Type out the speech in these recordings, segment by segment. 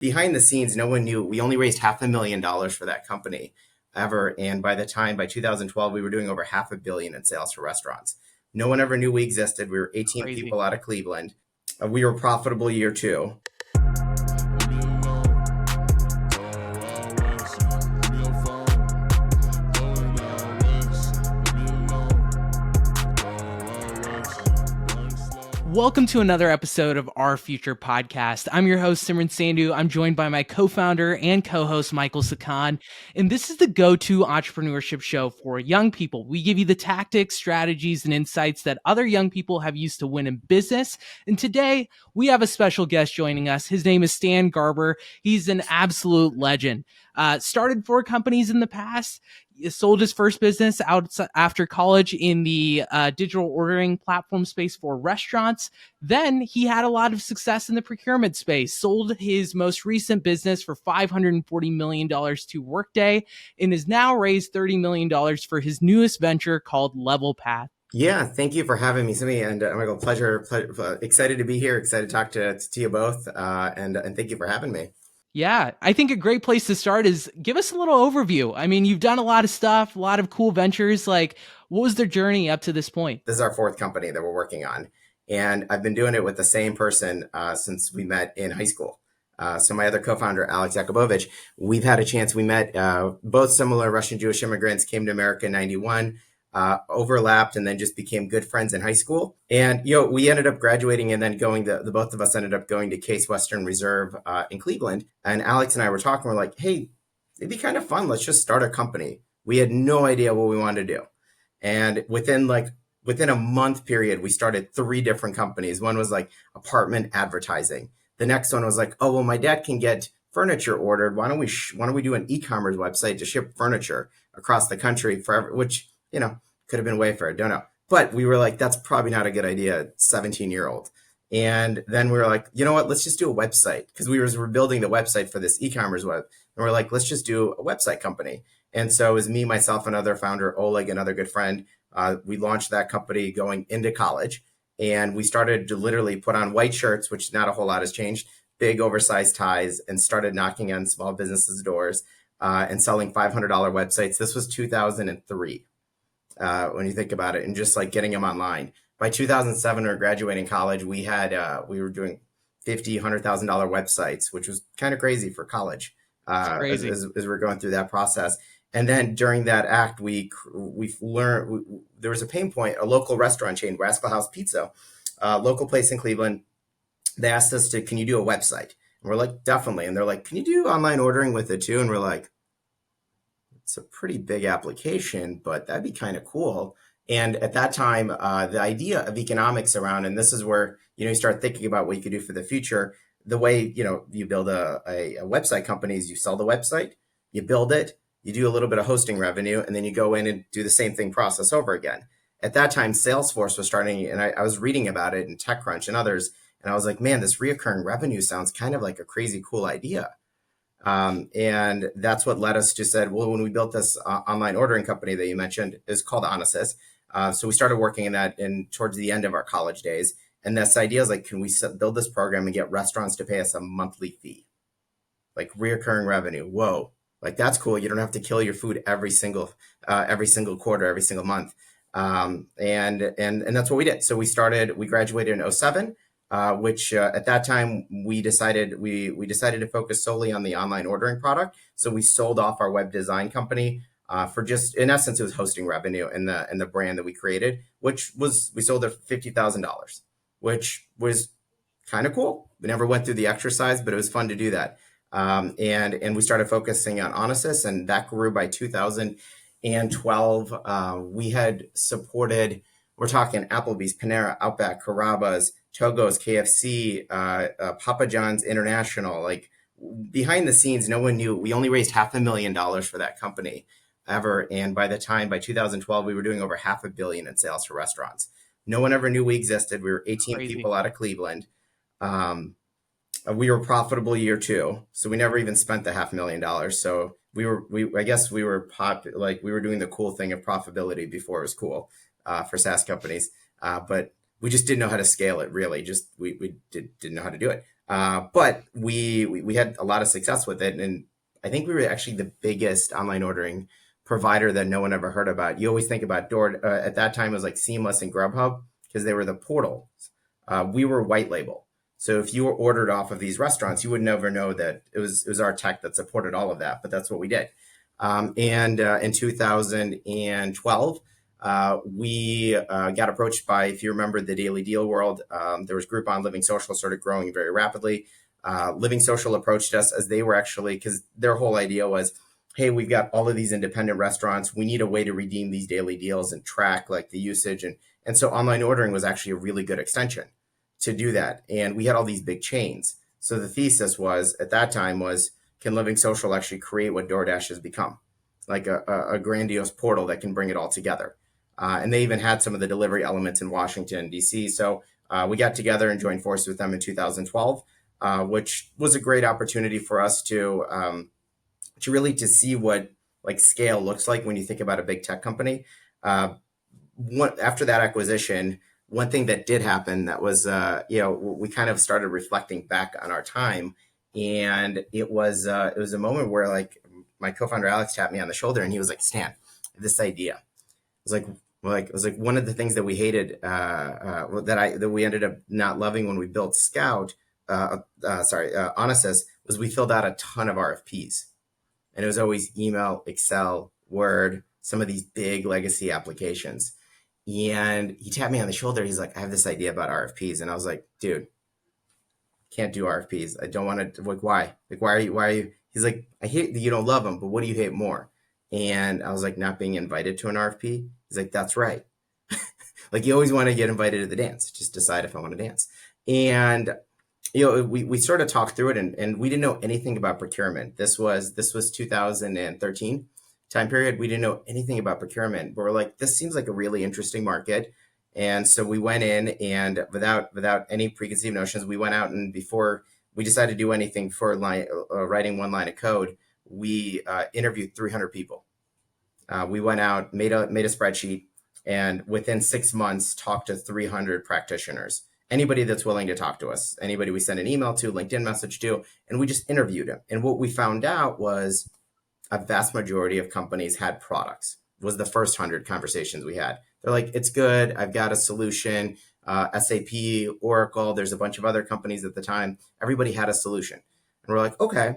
behind the scenes, no one knew. We only raised $500,000 for that company ever. And by 2012, we were doing over $500 million in sales for restaurants. No one ever knew we existed. We were 18 Crazy. people out of Cleveland. We were profitable year 2. Welcome to another episode of Our Future Podcast. I'm your host, Simran Sandhu. I'm joined by my co-founder and co-host, Michael Sikands. And this is the go-to entrepreneurship show for young people. We give you the tactics, strategies, and insights that other young people have used to win in business. And today, we have a special guest joining us. His name is Stan Garber. He's an absolute legend. Started 4 companies in the past. Sold his first business out after college in the digital ordering platform space for restaurants. Then he had a lot of success in the procurement space, sold his most recent business for $540 million to Workday, and has now raised $30 million for his newest venture called Levelpath. Yeah, thank you for having me, Simi, and Michael, pleasure, excited to be here, excited to talk to you both, and thank you for having me. Yeah, I think a great place to start is give us a little overview. I mean, you've done a lot of stuff, a lot of cool ventures. Like, what was their journey up to this point? This is our 4th company that we're working on, and I've been doing it with the same person since we met in high school. So my other co-founder, Alex Yakubovich, we've had a chance. We met both similar Russian Jewish immigrants, came to America in 91, overlapped, and then just became good friends in high school. And, we ended up graduating and then going, the both of us ended up going to Case Western Reserve in Cleveland. And Alex and I were talking, we're like, hey, it'd be kind of fun. Let's just start a company. We had no idea what we wanted to do. And within a month period, we started 3 different companies. One was like apartment advertising. The next one was like, oh, well, my dad can get furniture ordered. Why don't we do an e-commerce website to ship furniture across the country which, could have been way fair. Don't know. But we were like, that's probably not a good idea, 17-year-old. And then we were like, you know what, let's just do a website, because we were building the website for this e-commerce web. And we're like, let's just do a website company. And so it was me, myself, another founder, Oleg, another good friend. We launched that company going into college. And we started to literally put on white shirts, which not a whole lot has changed, big oversized ties, and started knocking on small businesses' doors and selling $500 websites. This was 2003. When you think about it, and just like getting them online. By 2007, or graduating college, we were doing $50,000, $100,000 websites, which was kind of crazy for college. As we're going through that process. And then during that act, we learned there was a pain point. A local restaurant chain, Rascal House Pizza, local place in Cleveland. They asked us can you do a website? And we're like, definitely. And they're like, can you do online ordering with it too? And we're like, it's a pretty big application, but that'd be kind of cool. And at that time, the idea of economics around, and this is where, you start thinking about what you could do for the future. The way, you build a website company is you sell the website, you build it, you do a little bit of hosting revenue, and then you go in and do the same thing process over again. At that time, Salesforce was starting, and I was reading about it in TechCrunch and others, and I was like, man, this reoccurring revenue sounds kind of like a crazy cool idea. And that's what led us to said, well, when we built this online ordering company that you mentioned, is called Onesys. So we started working in that towards the end of our college days. And this idea is like, can we build this program and get restaurants to pay us a monthly fee? Like reoccurring revenue. Whoa, like that's cool. You don't have to kill your food every single quarter, every single month. And that's what we did. So we graduated in 2007. Which at that time we decided to focus solely on the online ordering product. So we sold off our web design company for just, in essence, it was hosting revenue and the brand that we created, which was, we sold it for $50,000, which was kind of cool. We never went through the exercise, but it was fun to do that. And we started focusing on Onesys, and that grew by 2012. We had supported, we're talking Applebee's, Panera, Outback, Carrabba's, Togo's, KFC, Papa John's International. Like behind the scenes, no one knew. We only raised $500,000 for that company ever. And by 2012, we were doing over $500 million in sales for restaurants. No one ever knew we existed. We were 18 people out of Cleveland. We were profitable year 2. So we never even spent the $500,000. So we were doing the cool thing of profitability before it was cool for SaaS companies. But we just didn't know how to scale it, really. We didn't know how to do it. But we had a lot of success with it, and I think we were actually the biggest online ordering provider that no one ever heard about. You always think about Door at that time it was like Seamless and Grubhub because they were the portals. We were white label. So if you were ordered off of these restaurants, you would never know that it was our tech that supported all of that. But that's what we did. And in 2012, we got approached by, if you remember the Daily Deal world, there was Groupon. Living Social started growing very rapidly. Living Social approached us as they were actually, because their whole idea was, hey, we've got all of these independent restaurants. We need a way to redeem these daily deals and track like the usage. And so online ordering was actually a really good extension to do that. And we had all these big chains. So the thesis was at that time was, can Living Social actually create what DoorDash has become? Like a grandiose portal that can bring it all together. And they even had some of the delivery elements in Washington, D.C. So we got together and joined forces with them in 2012, which was a great opportunity for us to to see what like scale looks like when you think about a big tech company. After that acquisition, one thing that did happen that was, we kind of started reflecting back on our time, and it was a moment where like my co-founder Alex tapped me on the shoulder and he was like, "Stan, this idea." It was like one of the things that we hated that we ended up not loving when we built Onesys was we filled out a ton of RFPs, and it was always email, Excel, Word, some of these big legacy applications. And he tapped me on the shoulder. He's like, "I have this idea about RFPs," and I was like, "Dude, can't do RFPs. I don't want to. Like, why? Like, why are you? Why are you?" He's like, "I hate that you don't love them, but what do you hate more?" And I was like, "Not being invited to an RFP." He's like, "That's right. Like, you always want to get invited to the dance. Just decide if I want to dance." And we sort of talked through it, and we didn't know anything about procurement. This was 2013 time period. We didn't know anything about procurement, but we're like, this seems like a really interesting market. And so we went in, and without any preconceived notions, we went out, and before we decided to do anything for writing one line of code, we interviewed 300 people. We went out, made a spreadsheet, and within 6 months, talked to 300 practitioners. Anybody that's willing to talk to us, anybody we sent an email to, LinkedIn message to, and we just interviewed them. And what we found out was a vast majority of companies had products. It was the first 100 conversations we had. They're like, "It's good. I've got a solution. SAP, Oracle, there's a bunch of other companies at the time. Everybody had a solution." And we're like, okay.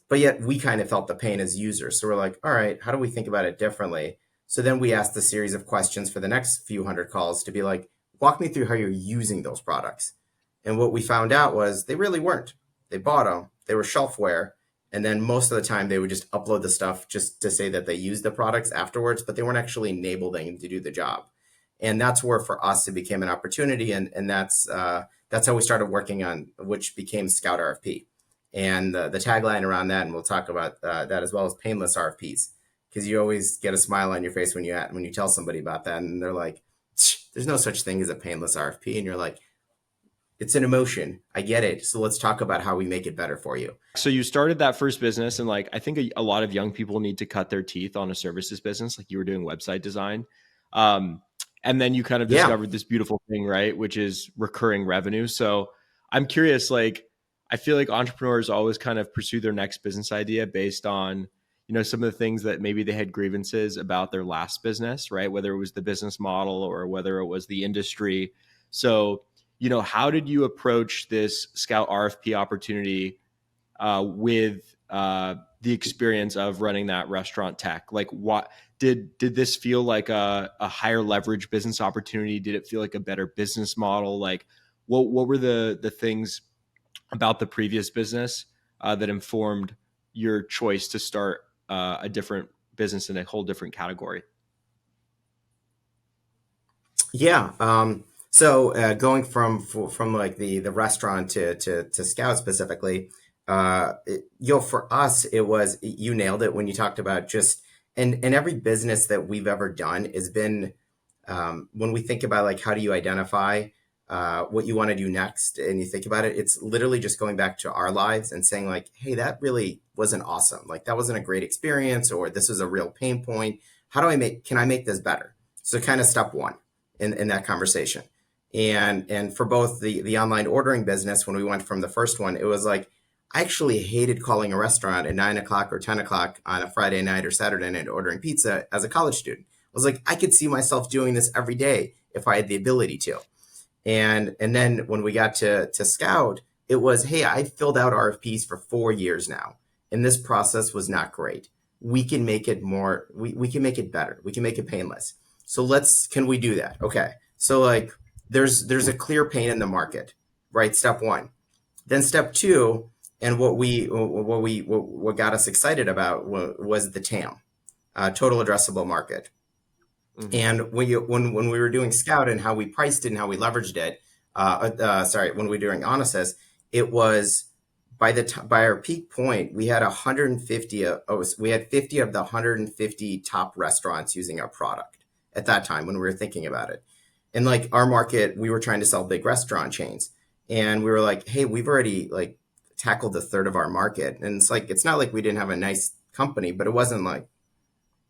But yet we kind of felt the pain as users. So we're like, all right, how do we think about it differently? So then we asked a series of questions for the next few hundred calls to be like, walk me through how you're using those products. And what we found out was they really weren't. They bought them. They were shelfware. And then most of the time they would just upload the stuff just to say that they used the products afterwards, but they weren't actually enabling to do the job. And that's where for us it became an opportunity. And that's how we started working on, which became ScoutRFP. And the tagline around that, and we'll talk about that as well, as Painless RFPs, because you always get a smile on your face when you tell somebody about that, and they're like, "There's no such thing as a painless RFP," and you're like, "It's an emotion. I get it. So let's talk about how we make it better for you." So you started that first business, and like I think a lot of young people need to cut their teeth on a services business, like you were doing website design. And then you kind of discovered this beautiful thing, right? Which is recurring revenue. So I'm curious, like, I feel like entrepreneurs always kind of pursue their next business idea based on, some of the things that maybe they had grievances about their last business, right? Whether it was the business model or whether it was the industry. So, how did you approach this Scout RFP opportunity with the experience of running that restaurant tech? Like, what did this feel like a higher leverage business opportunity? Did it feel like a better business model? Like, what were the things about the previous business that informed your choice to start a different business in a whole different category? Yeah. So going from like the restaurant to Scout specifically, for us, it was, you nailed it when you talked about just, and every business that we've ever done has been, when we think about like, how do you identify what you want to do next, and you think about it, it's literally just going back to our lives and saying like, hey, that really wasn't awesome. Like, that wasn't a great experience, or this was a real pain point. Can I make this better? So kind of step one in that conversation. And for both the online ordering business, when we went from the first one, it was like, I actually hated calling a restaurant at 9 o'clock or 10 o'clock on a Friday night or Saturday night ordering pizza as a college student. I was like, I could see myself doing this every day if I had the ability to. And then when we got to Scout, it was, hey, I filled out RFPs for 4 years now, and this process was not great. We can make it more, we can make it better. We can make it painless. So can we do that? Okay. So like there's a clear pain in the market, right? Step one. Then step two, and what got us excited about was the TAM, total addressable market. Mm-hmm. And when we were doing Scout and how we priced it and how we leveraged it, when we were doing Onisys, it was by our peak point, we had 150. We had 50 of the 150 top restaurants using our product at that time when we were thinking about it. And like our market, we were trying to sell big restaurant chains, and we were like, hey, we've already like tackled a third of our market. And it's like, it's not like we didn't have a nice company, but it wasn't like,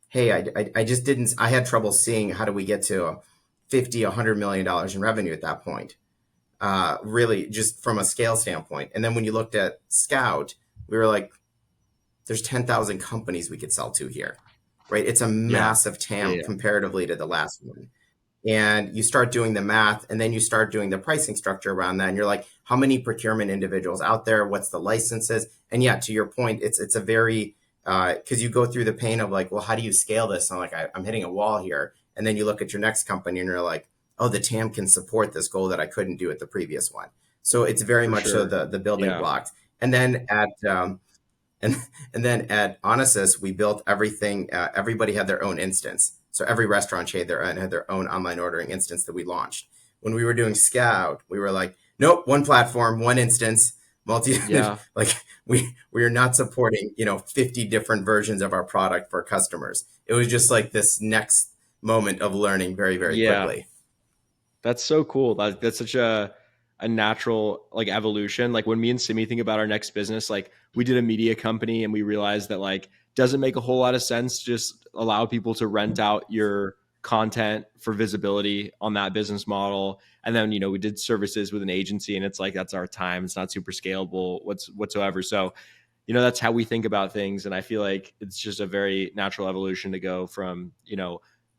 hey, I just didn't, I had trouble seeing how do we get to $100 million in revenue at that point, really just from a scale standpoint. And then when you looked at Scout, we were like, there's 10,000 companies we could sell to here, right? It's a massive TAM comparatively to the last one. And you start doing the math, and then you start doing the pricing structure around that. And you're like, how many procurement individuals out there? What's the licenses? And yeah, to your point, it's a very, because you go through the pain of like, well, how do you scale this? And I'm like, I'm hitting a wall here. And then you look at your next company and you're like, oh, the TAM can support this goal that I couldn't do at the previous one. So it's very much so the building blocks. And then and then at Onisys, we built everything. Everybody had their own instance. So every restaurant chain had their own online ordering instance that we launched. When we were doing Scout, we were like, nope, one platform, one instance, like we are not supporting, 50 different versions of our product for customers. It was just like this next moment of learning very, very quickly. That's so cool. That's such a natural like evolution. Like when me and Simi think about our next business, like we did a media company and we realized that like doesn't make a whole lot of sense to just allow people to rent out your content for visibility on that business model. And then, we did services with an agency, and it's like, that's our time. It's not super scalable whatsoever. So, that's how we think about things. And I feel like it's just a very natural evolution to go from,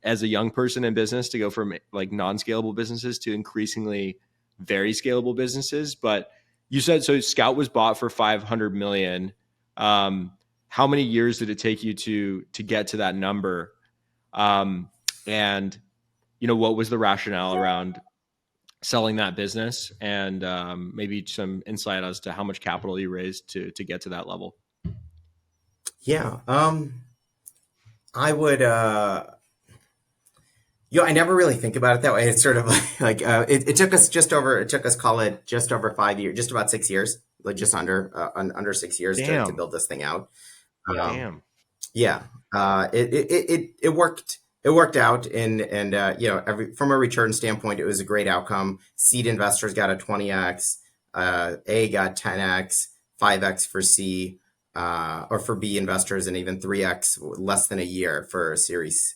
as a young person in business, to go from like non-scalable businesses to increasingly very scalable businesses. But you said, so Scout was bought for 500 million. How many years did it take you to get to that number? And, what was the rationale around selling that business, and maybe some insight as to how much capital you raised to get to that level? Yeah. I would, I never really think about it that way. It's sort of like, it took us, call it just over 5 years, just about 6 years, like just under 6 years to build this thing out. It worked. It worked out, and from a return standpoint, it was a great outcome. Seed investors got a 20x, A got 10x, 5x for C, or for B investors, and even 3x less than a year for Series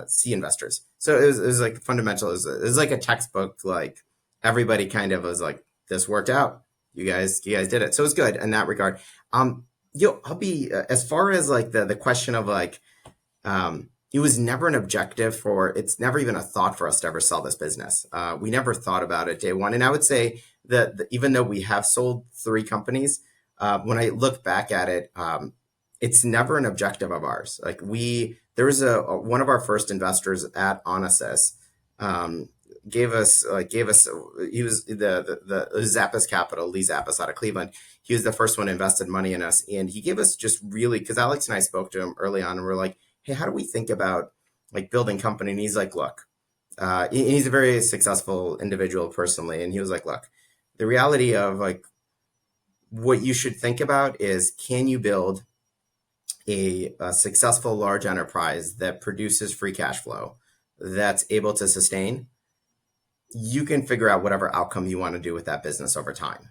C investors. So it was like fundamental. It was like a textbook. Like everybody kind of was like, this worked out. You guys did it. So it was good in that regard. I'll be as far as like the question of like, it was never an objective it's never even a thought for us to ever sell this business. We never thought about it day one. And I would say that even though we have sold 3 companies, when I look back at it, it's never an objective of ours. Like there was one of our first investors at Onisys, gave us, he was the Zappos Capital, Lee Zappos out of Cleveland. He was the first one who invested money in us. And he gave us just really, because Alex and I spoke to him early on, and we're like, hey, how do we think about like building company? And he's like, look, he's a very successful individual personally. And he was like, look, the reality of like what you should think about is, can you build a successful large enterprise that produces free cash flow that's able to sustain? You can figure out whatever outcome you want to do with that business over time.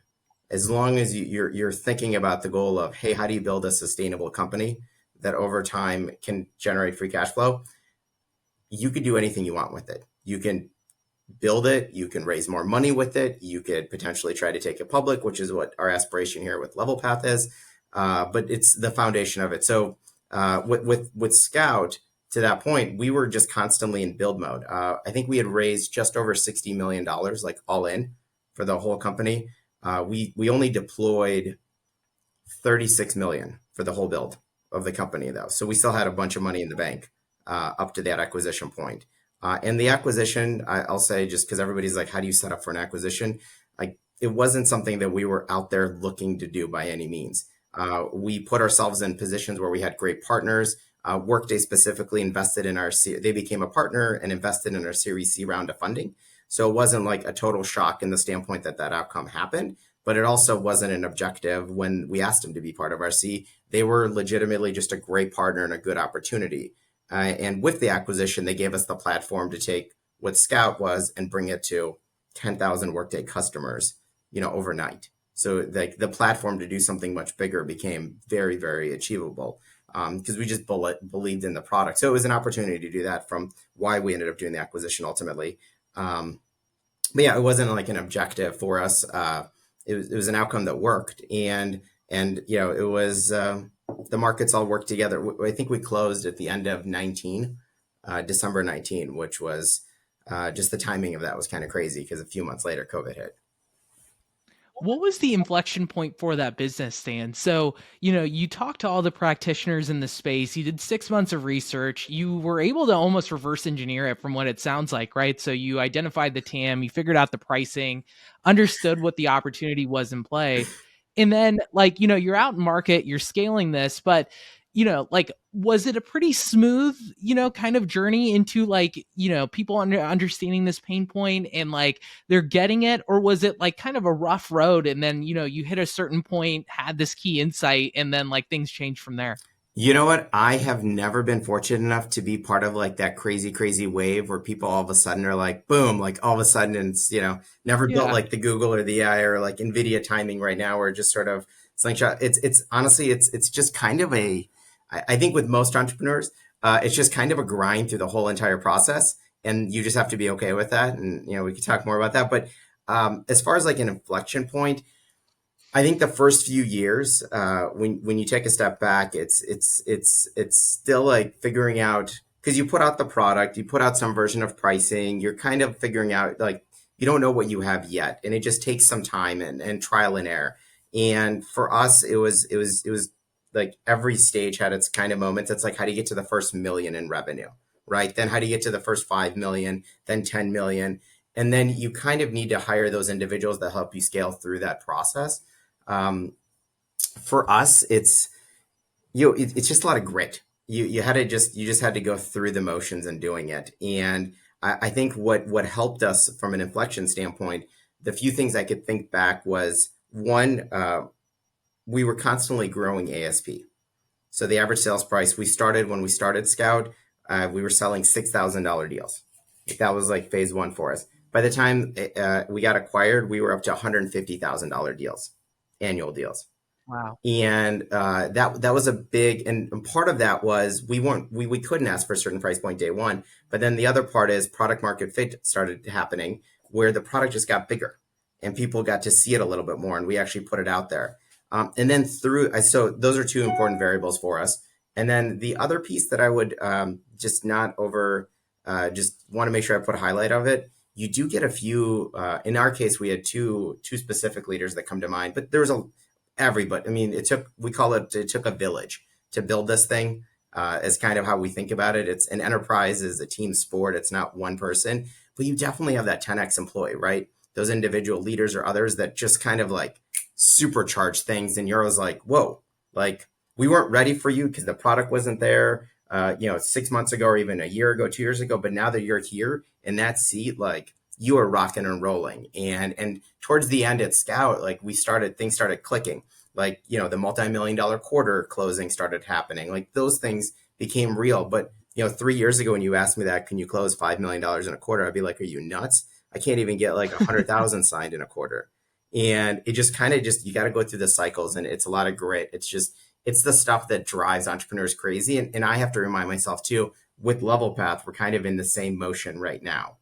As long as you're thinking about the goal of, hey, how do you build a sustainable company that over time can generate free cash flow? You could do anything you want with it. You can build it, you can raise more money with it, you could potentially try to take it public, which is what our aspiration here with Levelpath is. But it's the foundation of it. So with Scout, to that point, we were just constantly in build mode. I think we had raised just over $60 million, like all in for the whole company. We only deployed 36 million for the whole build of the company though. So we still had a bunch of money in the bank up to that acquisition point. And the acquisition, I'll say, just because everybody's like, how do you set up for an acquisition? Like, it wasn't something that we were out there looking to do by any means. We put ourselves in positions where we had great partners. Workday specifically invested in they became a partner and invested in our Series C round of funding. So it wasn't like a total shock in the standpoint that outcome happened, but it also wasn't an objective when we asked them to be part of our C. They were legitimately just a great partner and a good opportunity. And with the acquisition, they gave us the platform to take what Scout was and bring it to 10,000 Workday customers, overnight. So the platform to do something much bigger became very, very achievable because we just believed in the product. So it was an opportunity to do that, from why we ended up doing the acquisition ultimately. But yeah, it wasn't like an objective for us. It was an outcome that worked, and it was the markets all worked together. I think we closed at the end of 19, December 19, which was just the timing of that was kind of crazy because a few months later, COVID hit. What was the inflection point for that business, Stan? So, you talked to all the practitioners in the space. You did 6 months of research. You were able to almost reverse engineer it from what it sounds like, right? So you identified the TAM, you figured out the pricing, understood what the opportunity was in play. And then, you're out in market, you're scaling this, but was it a pretty smooth, kind of journey into people understanding this pain point and they're getting it? Or was it kind of a rough road and then, you hit a certain point, had this key insight, and then things changed from there? You know what? I have never been fortunate enough to be part of that crazy, crazy wave where people all of a sudden are like, boom, all of a sudden, and it's, never built like the Google or the AI or NVIDIA timing right now, or just sort of slingshot. It's honestly, it's just kind of I think with most entrepreneurs, it's just kind of a grind through the whole entire process. And you just have to be okay with that. And, we could talk more about that. But as far as an inflection point, I think the first few years, when you take a step back, it's still figuring out, because you put out the product, you put out some version of pricing, you're kind of figuring out you don't know what you have yet, and it just takes some time and trial and error. And for us, it was every stage had its kind of moments. It's how do you get to the first million in revenue, right? Then how do you get to the first 5 million, then 10 million, and then you kind of need to hire those individuals that help you scale through that process. For us, it's just a lot of grit. You just had to go through the motions and doing it. And I think what helped us from an inflection standpoint, the few things I could think back was, one, we were constantly growing ASP. So the average sales price, when we started Scout, we were selling $6,000 deals. That was phase one for us. By the time we got acquired, we were up to $150,000 deals. Annual deals. Wow. And that was a big, and part of that was we couldn't ask for a certain price point day one, but then the other part is product market fit started happening, where the product just got bigger and people got to see it a little bit more, and we actually put it out there. And then so those are two important variables for us. And then the other piece that I would just not just want to make sure I put a highlight of it. You do get a few, in our case, we had two specific leaders that come to mind, but there was everybody. I mean, it took a village to build this thing, is kind of how we think about it. It's an enterprise, is a team sport. It's not one person, but you definitely have that 10X employee, right? Those individual leaders or others that just kind of supercharge things. And you're always like, whoa, we weren't ready for you because the product wasn't there. 6 months ago, or even a year ago, 2 years ago, but now that you're here in that seat, you are rocking and rolling. And towards the end at Scout, things started clicking. The multi-million-dollar quarter closing started happening. Those things became real. But 3 years ago, when you asked me that, can you close $5 million in a quarter? I'd be like, are you nuts? I can't even get 100,000 signed in a quarter. And it just you got to go through the cycles, and it's a lot of grit. It's the stuff that drives entrepreneurs crazy. And I have to remind myself too, with Levelpath, we're kind of in the same motion right now.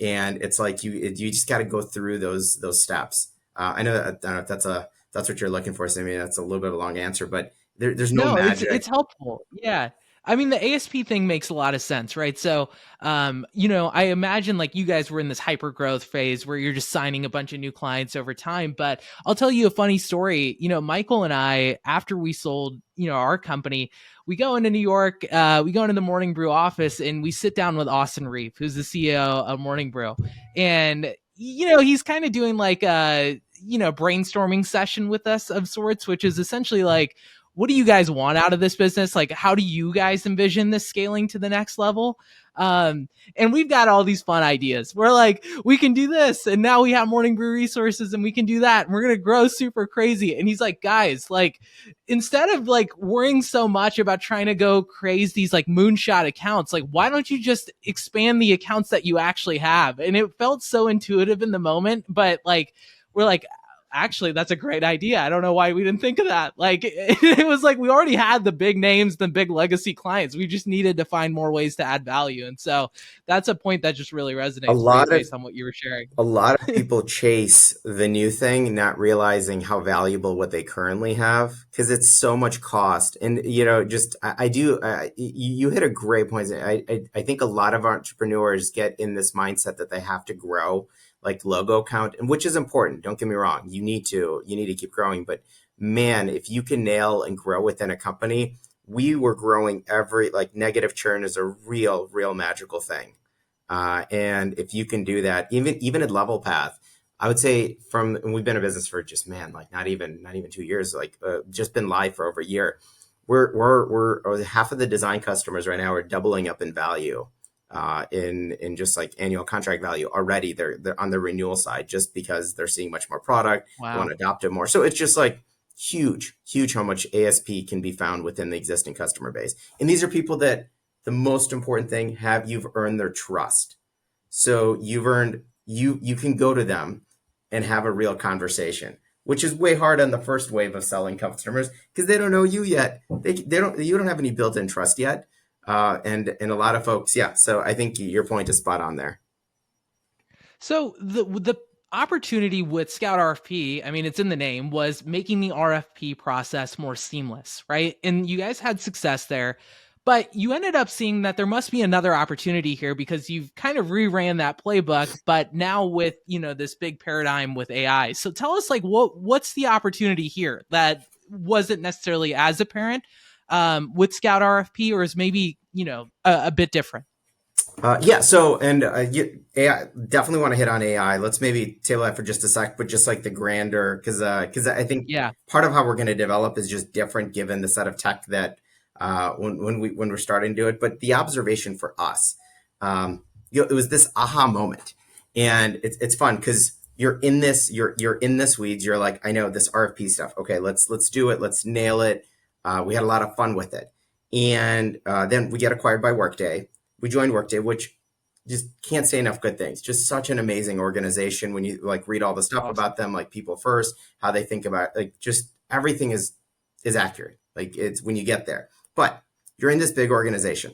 And it's like you just got to go through those steps. I know that, I don't know if that's what you're looking for. So I mean, that's a little bit of a long answer, but there's no No, magic. it's helpful. Yeah. I mean, the ASP thing makes a lot of sense, right? So, I imagine like you guys were in this hyper growth phase where you're just signing a bunch of new clients over time. But I'll tell you a funny story. Michael and I, after we sold, our company, we go into New York, we go into the Morning Brew office and we sit down with Austin Reeve, who's the CEO of Morning Brew. And, he's kind of doing like a, brainstorming session with us of sorts, which is essentially like, what do you guys want out of this business? Like, how do you guys envision this scaling to the next level? And we've got all these fun ideas. We're like, we can do this. And now we have Morning Brew resources and we can do that. And we're going to grow super crazy. And he's like, guys, like, instead of like worrying so much about trying to go craze these like moonshot accounts, like, why don't you just expand the accounts that you actually have? And it felt so intuitive in the moment, but like, we're like, actually, that's a great idea. I don't know why we didn't think of that. Like, it was like we already had the big names, the big legacy clients. We just needed to find more ways to add value. And so that's a point that just really resonates based on what you were sharing. A lot of people chase the new thing, not realizing how valuable what they currently have, because it's so much cost. And, you hit a great point. I think a lot of entrepreneurs get in this mindset that they have to grow like logo count, and which is important. Don't get me wrong. You need to keep growing, but man, if you can nail and grow within a company, we were growing negative churn is a real magical thing. And if you can do that, even at Levelpath, I would say and we've been in business for just, not even 2 years, just been live for over a year. We're half of the design customers right now are doubling up in value. In just like annual contract value already, they're on the renewal side just because they're seeing much more product. Wow. They want to adopt it more. So it's just like huge how much ASP can be found within the existing customer base. And these are people that the most important thing you've earned their trust. So you've earned you can go to them and have a real conversation, which is way hard on the first wave of selling customers because they don't know you yet. You don't have any built-in trust yet. And a lot of folks, yeah. So I think your point is spot on there. So the opportunity with ScoutRFP, I mean, it's in the name, was making the RFP process more seamless, right? And you guys had success there, but you ended up seeing that there must be another opportunity here because you've kind of reran that playbook, but now with, this big paradigm with AI. So tell us like, what's the opportunity here that wasn't necessarily as apparent with ScoutRFP, or is maybe, a bit different? So, and AI, definitely want to hit on AI. Let's maybe table that for just a sec, but just like the grander, because I think part of how we're going to develop is just different given the set of tech that when we're starting to do it. But the observation for us, it was this aha moment, and it's fun because you're in this weeds. You're like, I know this RFP stuff. Okay, let's do it. Let's nail it. We had a lot of fun with it, and then we get acquired by Workday. We joined Workday, which just can't say enough good things. Just such an amazing organization when you like read all the stuff about them, like people first, how they think about like just everything is accurate. Like it's when you get there, but you're in this big organization,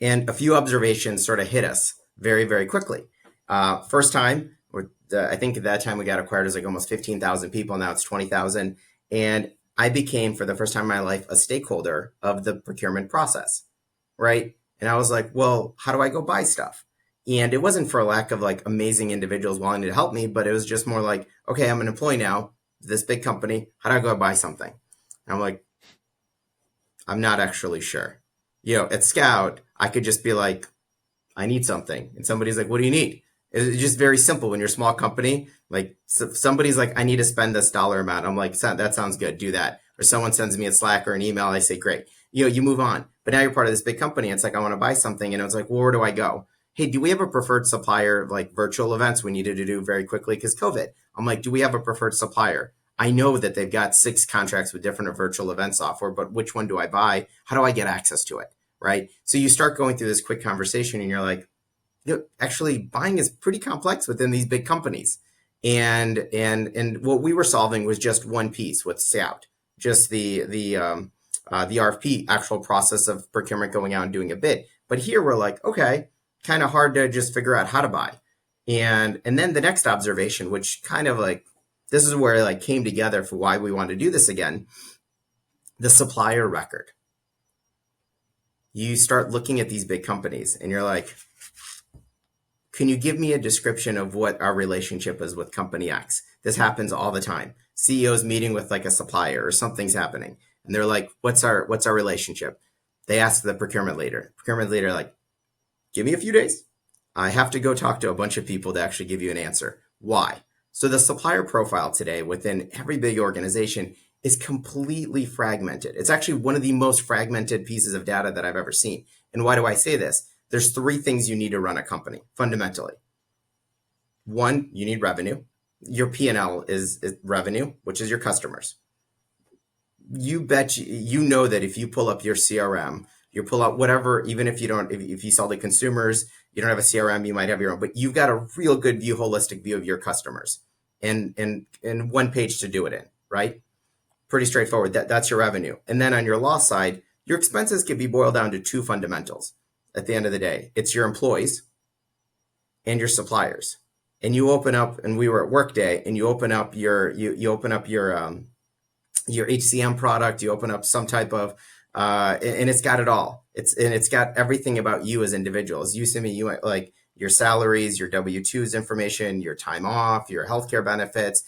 and a few observations sort of hit us very, very quickly. First time, I think at that time we got acquired as like almost 15,000 people. Now it's 20,000, and I became for the first time in my life a stakeholder of the procurement process, right? And I was like, well, how do I go buy stuff? And it wasn't for a lack of like amazing individuals wanting to help me, but it was just more like, okay, I'm an employee now, this big company. How do I go buy something? And I'm like, I'm not actually sure. At Scout, I could just be like, I need something. And somebody's like, what do you need? It's just very simple when you're a small company. Like somebody's like, I need to spend this dollar amount. I'm like, that sounds good. Do that. Or someone sends me a Slack or an email. I say, great. You move on. But now you're part of this big company. It's like, I want to buy something. And it's like, well, where do I go? Hey, do we have a preferred supplier, like virtual events we needed to do very quickly because COVID? I'm like, do we have a preferred supplier? I know that they've got 6 contracts with different virtual event software, but which one do I buy? How do I get access to it? Right. So you start going through this quick conversation and you're like, actually buying is pretty complex within these big companies. And what we were solving was just one piece with Scout, just the RFP actual process of procurement going out and doing a bid. But here we're like, okay, kind of hard to just figure out how to buy. And then the next observation, which kind of like, this is where it like came together for why we want to do this again, the supplier record. You start looking at these big companies and you're like, can you give me a description of what our relationship is with company X? This happens all the time. CEOs meeting with like a supplier or something's happening. And they're like, what's our relationship? They ask the procurement leader. Procurement leader like, give me a few days. I have to go talk to a bunch of people to actually give you an answer. Why? So the supplier profile today within every big organization is completely fragmented. It's actually one of the most fragmented pieces of data that I've ever seen. And why do I say this? There's 3 things you need to run a company fundamentally. 1, you need revenue. Your P&L is revenue, which is your customers. You bet you know that if you pull up your CRM, you pull out whatever, even if you don't, if you sell to consumers, you don't have a CRM, you might have your own, but you've got a real good view, holistic view of your customers and one page to do it in, right? Pretty straightforward. That's your revenue. And then on your loss side, your expenses can be boiled down to 2 fundamentals at the end of the day. It's your employees and your suppliers. And you open up, and we were at Workday, and you open up your HCM product, you open up some type of, and it's got it all. It's got everything about you as individuals. You see me, you like your salaries, your W-2s information, your time off, your healthcare benefits,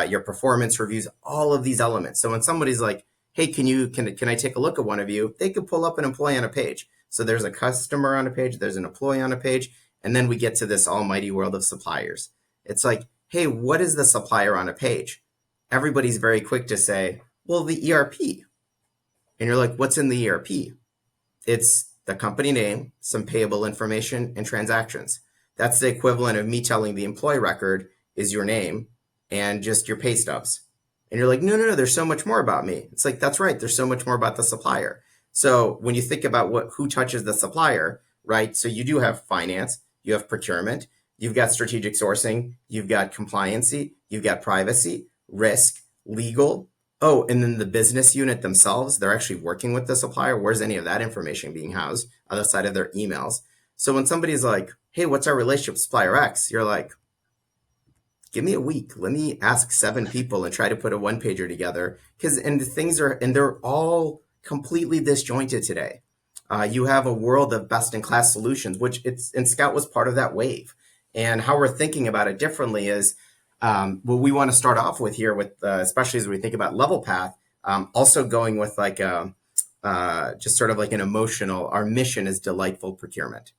your performance reviews, all of these elements. So when somebody's like, hey, can I take a look at one of you? They could pull up an employee on a page. So there's a customer on a page, there's an employee on a page, and then we get to this almighty world of suppliers. It's like, hey, what is the supplier on a page? Everybody's very quick to say, well, the ERP. And you're like, what's in the ERP? It's the company name, some payable information, and transactions. That's the equivalent of me telling the employee record is your name and just your pay stubs. And you're like, no, there's so much more about me. It's like, that's right. There's so much more about the supplier. So when you think about who touches the supplier, right? So you do have finance, you have procurement, you've got strategic sourcing, you've got compliancy, you've got privacy, risk, legal. Oh, and then the business unit themselves, they're actually working with the supplier. Where's any of that information being housed outside of their emails? So when somebody's like, hey, what's our relationship with supplier X? You're like, give me a week. Let me ask 7 people and try to put a one-pager together. They're all completely disjointed today. You have a world of best-in-class solutions, and Scout was part of that wave. And how we're thinking about it differently is, what we want to start off with here, especially as we think about Levelpath, also going with like just sort of like an emotional. Our mission is delightful procurement.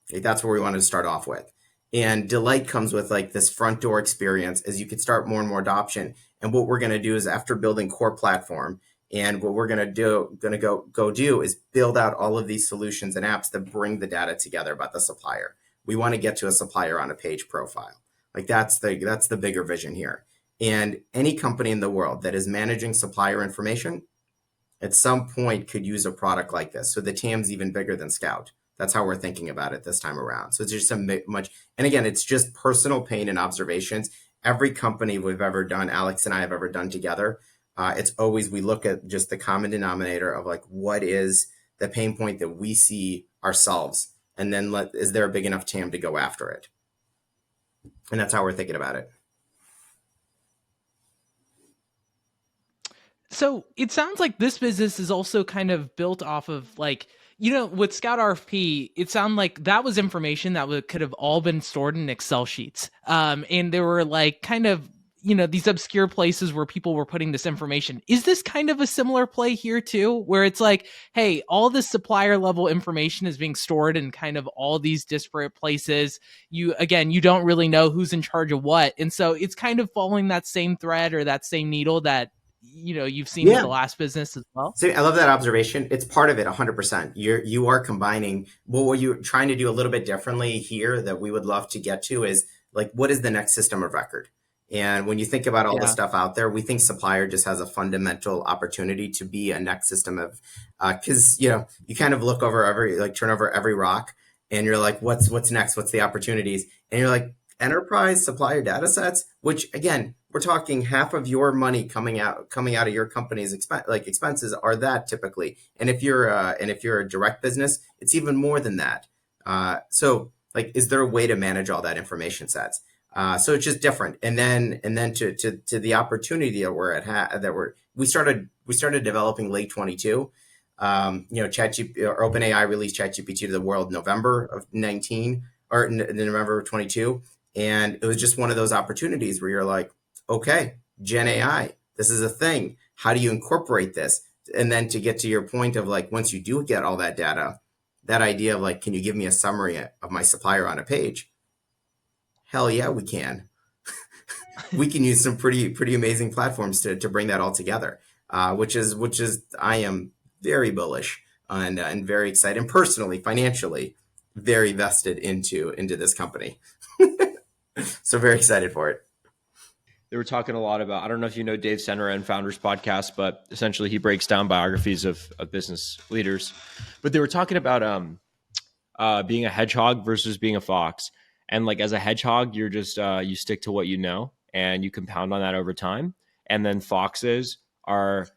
That's where we wanted to start off with. And delight comes with like this front door experience as you could start more and more adoption. And what we're going to do is after building core platform, and what we're going to go do is build out all of these solutions and apps that bring the data together about the supplier. We want to get to a supplier on a page profile. Like that's the bigger vision here. And any company in the world that is managing supplier information at some point could use a product like this. So the TAM's even bigger than Scout. That's how we're thinking about it this time around. So it's just and again, it's just personal pain and observations. Every company we've ever done, Alex and I have ever done together, it's always, we look at just the common denominator of like, what is the pain point that we see ourselves? And then is there a big enough TAM to go after it? And that's how we're thinking about it. So it sounds like this business is also kind of built off of like, with ScoutRFP, it sounded like that was information that could have all been stored in Excel sheets. And there were like kind of, these obscure places where people were putting this information. Is this kind of a similar play here too, where it's like, hey, all this supplier level information is being stored in kind of all these disparate places. You don't really know who's in charge of what. And so it's kind of following that same thread or that same needle that you've seen with the last business as well. So I love that observation. It's part of it 100%. You are combining, what you're trying to do a little bit differently here that we would love to get to is like, what is the next system of record? And when you think about all the stuff out there, we think supplier just has a fundamental opportunity to be a next system of, because you kind of look over turn over every rock, and you're like, what's next? What's the opportunities? And you're like, enterprise supplier data sets, which again, we're talking half of your money coming out of your company's expenses are that typically. And if you're a direct business, it's even more than that. So like, is there a way to manage all that information sets? So it's just different. And then to the opportunity that we started developing late 22. ChatGPT or OpenAI released ChatGPT to the world November of 19 or November of 22. And it was just one of those opportunities where you're like, okay, Gen AI, this is a thing. How do you incorporate this? And then to get to your point of like, once you do get all that data, that idea of like, can you give me a summary of my supplier on a page? Hell yeah, we can. We can use some pretty amazing platforms to bring that all together, which is I am very bullish and very excited, and personally, financially, very vested into this company. So very excited for it. They were talking a lot about, I don't know if you know Dave Senra, Founders Podcast, but essentially he breaks down biographies of business leaders. But they were talking about being a hedgehog versus being a fox. And like as a hedgehog, you're just you stick to what you know and you compound on that over time. And then foxes are,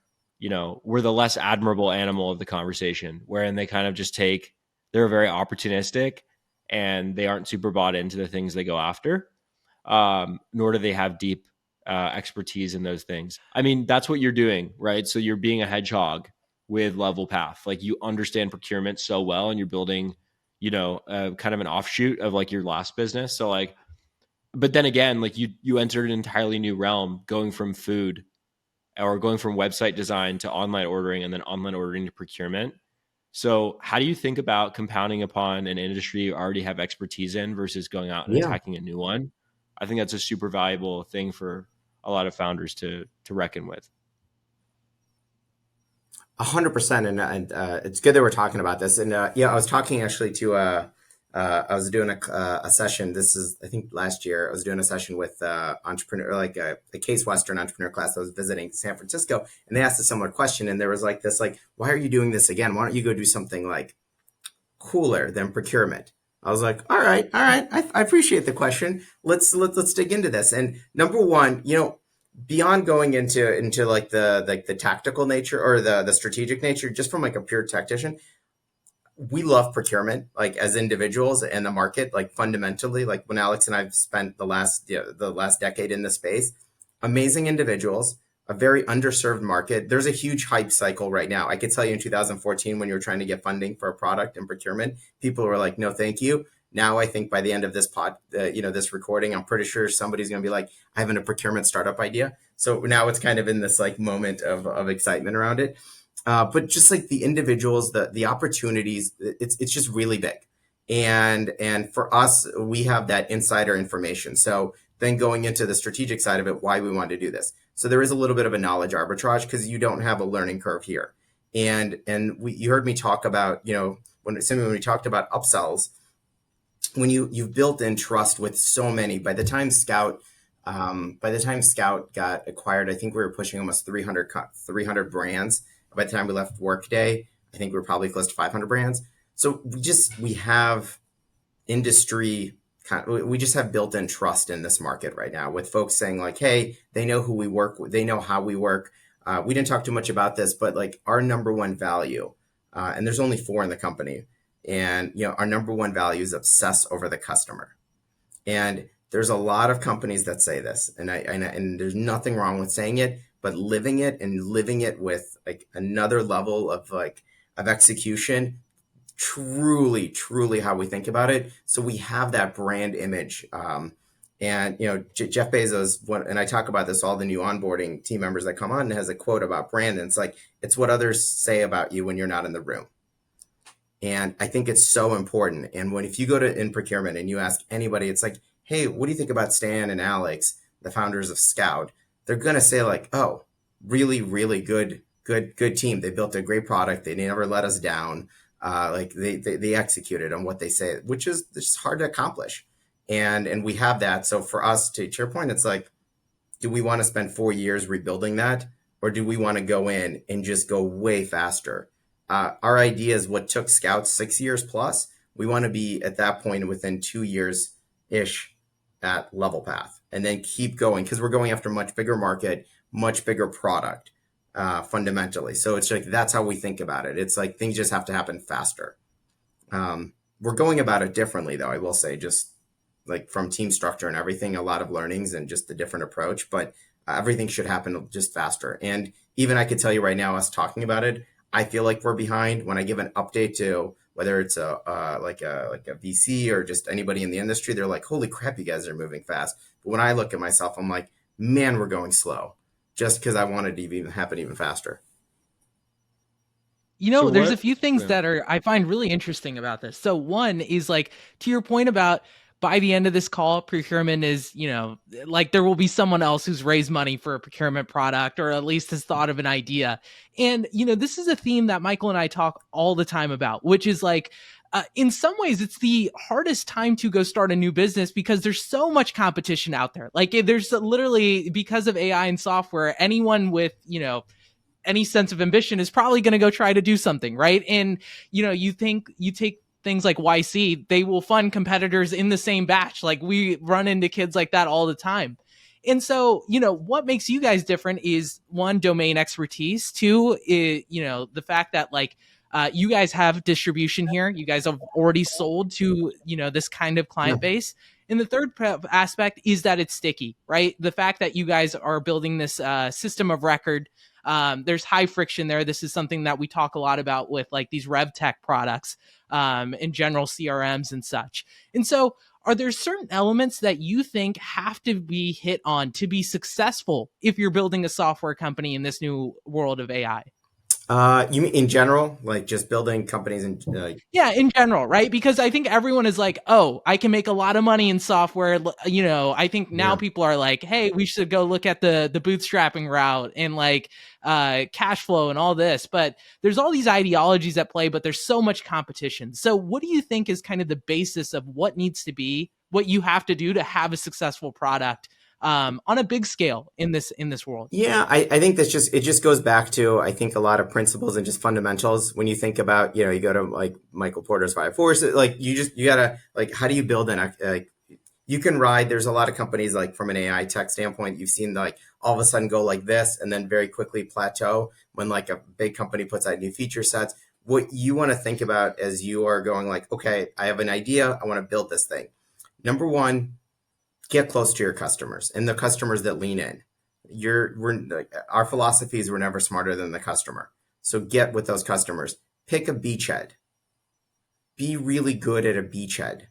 we're the less admirable animal of the conversation, wherein they kind of just they're very opportunistic and they aren't super bought into the things they go after, nor do they have deep expertise in those things. I mean, that's what you're doing, right? So you're being a hedgehog with Levelpath. Like you understand procurement so well and you're building, kind of an offshoot of like your last business. So like, but then again, like you entered an entirely new realm, going from food or going from website design to online ordering and then online ordering to procurement. So how do you think about compounding upon an industry you already have expertise in versus going out and Yeah. attacking a new one? I think that's a super valuable thing for a lot of founders to reckon with. 100%, and it's good that we're talking about this. And I was talking actually to I was doing a session. This is, I think, last year. I was doing a session with entrepreneur, like a Case Western entrepreneur class that was visiting San Francisco, and they asked a similar question. And there was like this, like, why are you doing this again? Why don't you go do something like cooler than procurement? I was like, all right. I appreciate the question. Let's dig into this. And number one, beyond going into like the tactical nature or the strategic nature, just from like a pure tactician, we love procurement, like as individuals and the market, like fundamentally, like when Alex and I've spent the last decade in this space, amazing individuals, a very underserved market. There's a huge hype cycle right now. I could tell you in 2014, when you were trying to get funding for a product and procurement, people were like, no, thank you. Now, I think by the end of this this recording, I'm pretty sure somebody's going to be like, I have a procurement startup idea. So now it's kind of in this like moment of excitement around it. But just like the individuals, the opportunities, it's just really big. And for us, we have that insider information. So then going into the strategic side of it, why we want to do this. So there is a little bit of a knowledge arbitrage because you don't have a learning curve here. And you heard me talk about, when we talked about upsells, when you've built in trust with so many, by the time Scout got acquired, I think we were pushing almost 300 brands. By the time we left Workday, I think we were probably close to 500 brands. So we have industry, we just have built-in trust in this market right now with folks saying like, hey, they know who we work with, they know how we work. We didn't talk too much about this, but like our number one value, and there's only 4 in the company, and our number one value is obsess over the customer. And there's a lot of companies that say this, and there's nothing wrong with saying it, but living it with like another level of execution, truly how we think about it. So we have that brand image. And Jeff Bezos, and I talk about this, all the new onboarding team members that come on, has a quote about brand, and it's like, it's what others say about you when you're not in the room. And I think it's so important. And if you go in procurement and you ask anybody, it's like, hey, what do you think about Stan and Alex, the founders of Scout? They're going to say like, oh, really good team. They built a great product. They never let us down. Like they executed on what they say, which is just hard to accomplish. And we have that. So for us, to your point, it's like, do we want to spend 4 years rebuilding that? Or do we want to go in and just go way faster? Our idea is what took Scout 6 years plus. We want to be at that point within 2 years ish at Levelpath, and then keep going because we're going after much bigger market, much bigger product, fundamentally. So it's like, that's how we think about it. It's like things just have to happen faster. we're going about it differently, though. I will say, just like from team structure and everything, a lot of learnings and just the different approach, but everything should happen just faster. And even I could tell you right now, us talking about it, I feel like we're behind. When I give an update to whether it's like a VC or just anybody in the industry, they're like, "Holy crap, you guys are moving fast." But when I look at myself, I'm like, "Man, we're going slow," just because I wanted to even happen even faster. You know, there's a few things that I find really interesting about this. So one is like, to your point about by the end of this call, procurement is, you know, like there will be someone else who's raised money for a procurement product or at least has thought of an idea. And, you know, this is a theme that Michael and I talk all the time about, which is like, in some ways, it's the hardest time to go start a new business because there's so much competition out there. Like there's literally, because of AI and software, anyone with, you know, any sense of ambition is probably going to go try to do something, right? And you know, you take things like YC, they will fund competitors in the same batch. Like we run into kids like that all the time. And so, you know, what makes you guys different is one, domain expertise, two, you know, the fact that like you guys have distribution here. You guys have already sold to, you know, this kind of client base. And the third aspect is that it's sticky, right? The fact that you guys are building this system of record. There's high friction there. This is something that we talk a lot about with like these rev tech products, in general CRMs and such. And so are there certain elements that you think have to be hit on to be successful if you're building a software company in this new world of AI? You mean in general, like just building companies and yeah, in general, right? Because I think everyone is like, oh, I can make a lot of money in software. You know, I think now people are like, hey, we should go look at the bootstrapping route and like cash flow and all this. But there's all these ideologies at play, but there's so much competition. So what do you think is kind of the basis of what needs to be, what you have to do to have a successful product on a big scale in this world? Yeah, I think it just goes back to, I think, a lot of principles and just fundamentals. When you think about, you know, you go to like Michael Porter's 5 Forces, like you gotta, like, how do you build like, you can ride, there's a lot of companies like from an AI tech standpoint, you've seen like all of a sudden go like this and then very quickly plateau when like a big company puts out new feature sets. What you want to think about as you are going like, okay, I have an idea, I want to build this thing. Number one, get close to your customers and the customers that lean in. Our philosophies were never smarter than the customer. So get with those customers. Pick a beachhead. Be really good at a beachhead,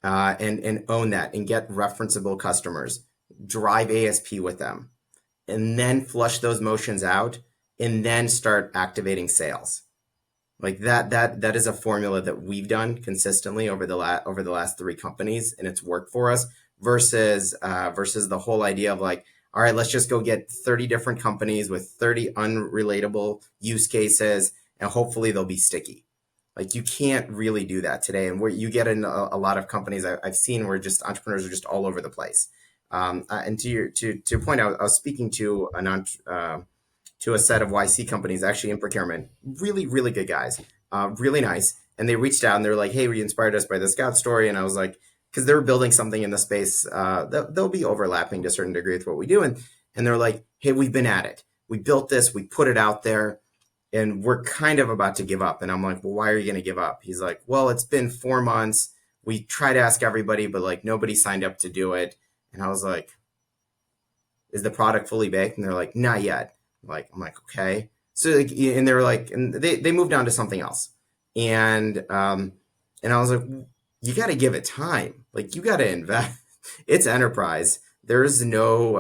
and own that and get referenceable customers. Drive ASP with them, and then flush those motions out, and then start activating sales. Like that is a formula that we've done consistently over the last 3 companies, and it's worked for us. Versus the whole idea of like, all right, let's just go get 30 different companies with 30 unrelatable use cases, and hopefully they'll be sticky. Like you can't really do that today. And where you get in a lot of companies I've seen where just entrepreneurs are just all over the place. And to your point, I was speaking to to a set of YC companies actually in procurement, really, really good guys, really nice. And they reached out and they were like, hey, we inspired us by the Scout story. And I was like, because they were building something in the space, they'll be overlapping to a certain degree with what we do. And they're like, hey, we've been at it. We built this, we put it out there, and we're kind of about to give up. And I'm like, well, why are you going to give up? He's like, well, it's been 4 months. We try to ask everybody, but like nobody signed up to do it. And I was like, is the product fully baked? And they're like, not yet. I'm like, okay. So like, and they were like, and they moved on to something else. And I was like, you got to give it time. Like you got to invest. It's enterprise. There's no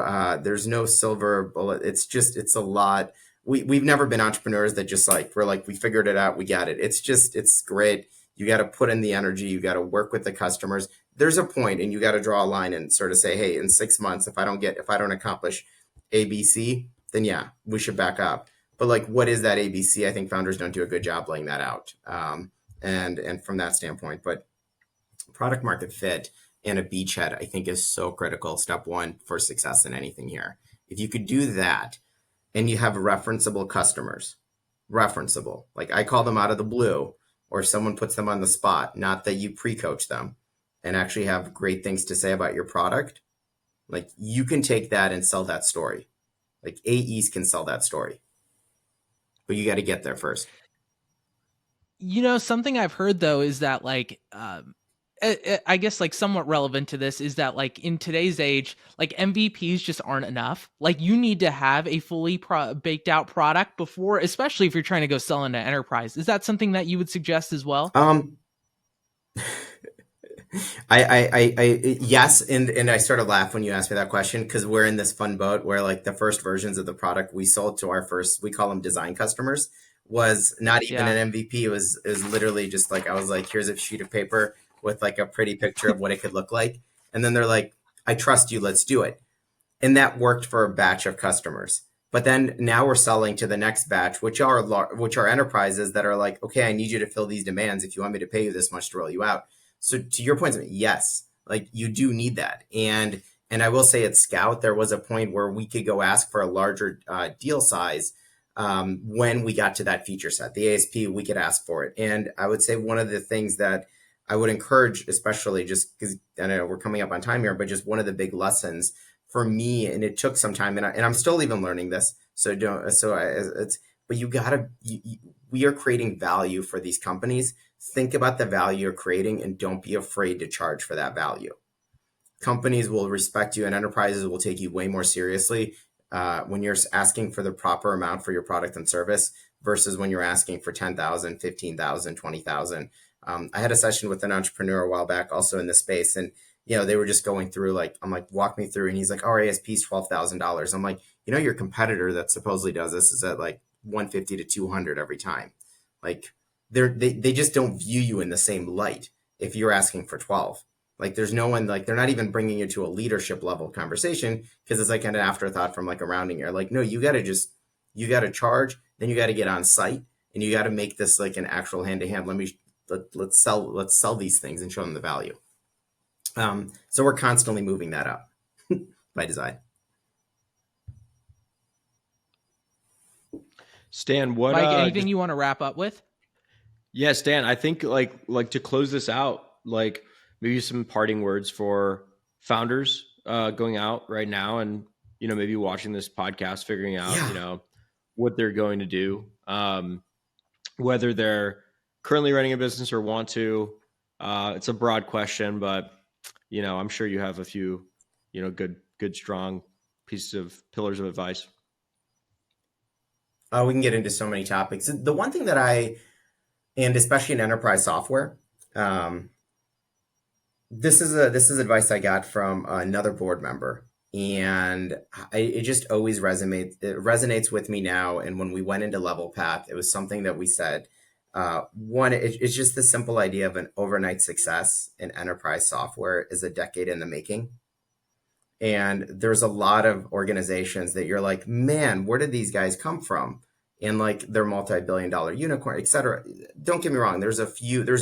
silver bullet. It's a lot. We've never been entrepreneurs that just like, we're like, we figured it out. We got it. It's great. You got to put in the energy. You got to work with the customers. There's a point and you got to draw a line and sort of say, hey, in 6 months, if I don't accomplish ABC, then yeah, we should back up. But like, what is that ABC? I think founders don't do a good job laying that out. And from that standpoint, but product market fit and a beachhead, I think is so critical. Step one for success in anything here. If you could do that and you have referenceable customers, like I call them out of the blue, or if someone puts them on the spot, not that you pre-coach them, and actually have great things to say about your product, like you can take that and sell that story. Like AEs can sell that story, but you got to get there first. Something I've heard though is that like, I guess like somewhat relevant to this is that like in today's age, like MVPs just aren't enough. Like you need to have a fully baked out product before, especially if you're trying to go sell into enterprise. Is that something that you would suggest as well? Yes, and I sort of laugh when you ask me that question because we're in this fun boat where like the first versions of the product we sold to our first, we call them design customers, was not even Yeah. an MVP. It was literally just like I was like, here's a sheet of paper with like a pretty picture of what it could look like, and then they're like, I trust you, let's do it, and that worked for a batch of customers. But then now we're selling to the next batch, which are enterprises that are like, okay, I need you to fill these demands if you want me to pay you this much to roll you out. So to your point, yes, like you do need that. And I will say at Scout, there was a point where we could go ask for a larger deal size when we got to that feature set. The ASP, we could ask for it. And I would say one of the things that I would encourage, especially just because I know we're coming up on time here, but just one of the big lessons for me, and it took some time, and I'm still even learning this. So don't. So it's. But you gotta. We are creating value for these companies. Think about the value you're creating, and don't be afraid to charge for that value. Companies will respect you, and enterprises will take you way more seriously when you're asking for the proper amount for your product and service versus when you're asking for 10,000, 15,000, 20,000. I had a session with an entrepreneur a while back, also in this space, and they were just going through like, I'm like, walk me through. And he's like, our ASP is $12,000. I'm like, your competitor that supposedly does this is at like 150 to 200 every time. Like they just don't view you in the same light if you're asking for 12. Like there's no one, like they're not even bringing you to a leadership level conversation because it's like an afterthought from like a rounding error. Like, no, you got to charge, then you got to get on site and you got to make this like an actual hand to hand. Let's sell these things and show them the value. So we're constantly moving that up by design. Stan, what Mike, anything you want to wrap up with? Yeah, Stan, I think like to close this out, like maybe some parting words for founders going out right now and maybe watching this podcast, figuring out what they're going to do, whether they're currently running a business or want to. It's a broad question, but I'm sure you have a few good strong pieces of pillars of advice. We can get into so many topics. The one thing that and especially in enterprise software, this is advice I got from another board member, and it just always resonates. It resonates with me now. And when we went into Levelpath, it was something that we said. One, it's just the simple idea of an overnight success in enterprise software is a decade in the making. And there's a lot of organizations that you're like, man, where did these guys come from? And like they're multi-billion-dollar unicorn, et cetera. Don't get me wrong. There's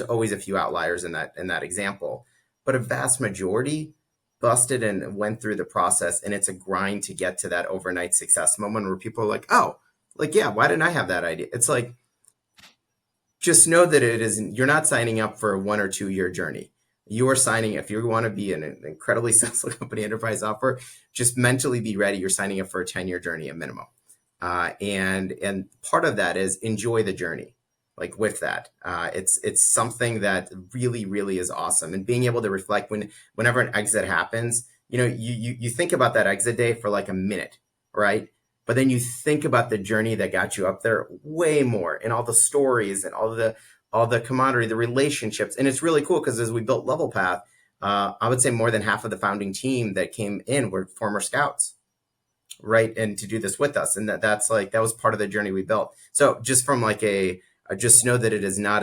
always a few outliers in that example, but a vast majority busted and went through the process. And it's a grind to get to that overnight success moment where people are like, oh, like, yeah, why didn't I have that idea? It's like, just know that you're not signing up for a 1 or 2 year journey. You are signing, if you want to be an incredibly successful company, enterprise software, just mentally be ready. You're signing up for a 10-year journey at minimum. And part of that is enjoy the journey. Like with that, it's something that really, really is awesome. And being able to reflect whenever an exit happens, you think about that exit day for like a minute, right? But then you think about the journey that got you up there way more, and all the stories and all the camaraderie, the relationships. And it's really cool because as we built Levelpath, I would say more than half of the founding team that came in were former scouts, right? And to do this with us. And that was part of the journey we built. So just from like just know that it is not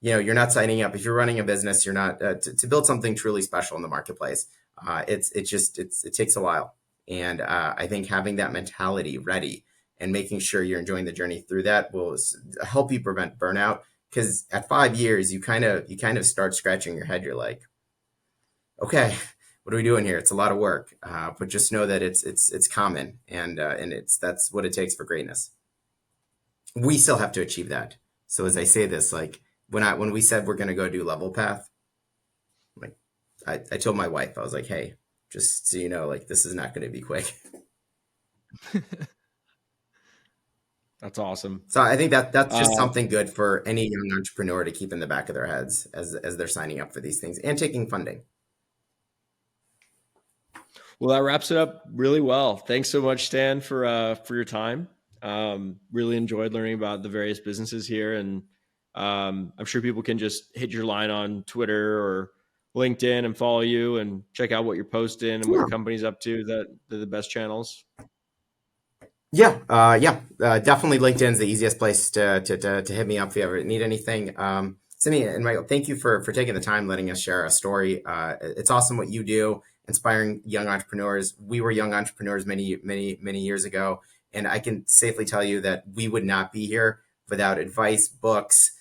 you're not signing up. If you're running a business, you're not to build something truly special in the marketplace. It takes a while. And I think having that mentality ready and making sure you're enjoying the journey through that will help you prevent burnout. Because at 5 years, you kind of start scratching your head. You're like, okay, what are we doing here? It's a lot of work, but just know that it's common, and that's what it takes for greatness. We still have to achieve that. So as I say this, like when we said we're going to go do Levelpath, like I told my wife, I was like, hey, just so you know, like this is not going to be quick. That's awesome. So I think that's just something good for any young entrepreneur to keep in the back of their heads as they're signing up for these things and taking funding. Well, that wraps it up really well. Thanks so much, Stan, for your time. Really enjoyed learning about the various businesses here, and I'm sure people can just hit your line on Twitter or LinkedIn and follow you and check out what you're posting and what your company's up to. They're the best channels. Definitely LinkedIn's the easiest place to hit me up if you ever need anything. Sydney and Michael, thank you for taking the time, letting us share a story. It's awesome what you do, inspiring young entrepreneurs. We were young entrepreneurs many years ago, and I can safely tell you that we would not be here without advice, books,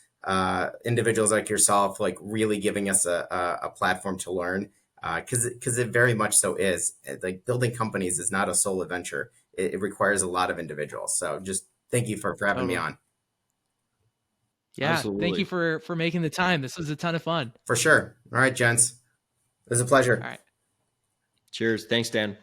individuals like yourself, like really giving us a platform to learn. Because it very much so is. Like building companies is not a solo venture. It requires a lot of individuals. So just thank you for having me on. Yeah. Absolutely. Thank you for making the time. This was a ton of fun. For sure. All right, gents. It was a pleasure. All right. Cheers. Thanks, Dan.